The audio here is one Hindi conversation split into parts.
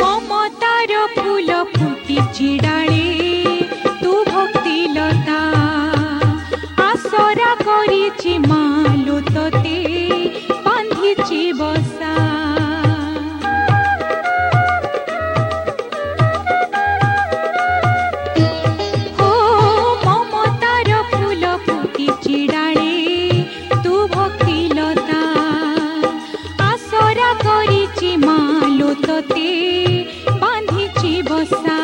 ममतार फूल फुटी डाले तू भक्ति लता आसरा करिछि मालो तोते बांधिछि बसा हो ममतार फूल फुटी डाले तू भक्ति लता आसरा करिछि मालो तोते बांधिछि बसा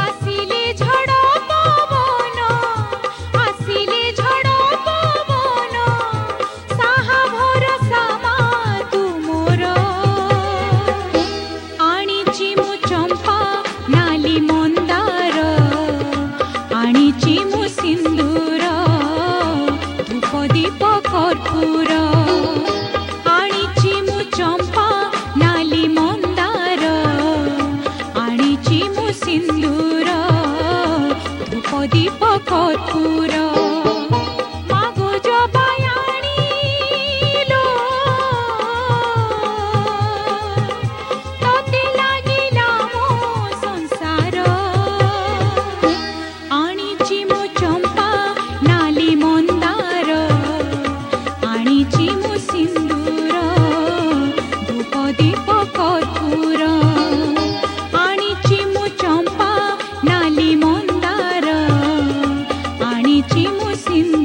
आसिले झड़ पवन आसिले झड़ पवन साहा भरसा मा तू मोर आनिछि मु चंपा नाली मंदार आनिछि मु सिंदूर धूप दीप कर्पूर आनिछि मु चंपा नाली मंदार आनिछि मु सिंदूर धूप दीप कर्पूर मागो जबाय आनिलो तोते लागिला मो संसार आनिछि मु चंपा नाली मंदार आनिछि मु सिंदूर धूप दीप कर्पूर आनिछि मु चंपा नाली मंदार आनिछि मु सिंदूर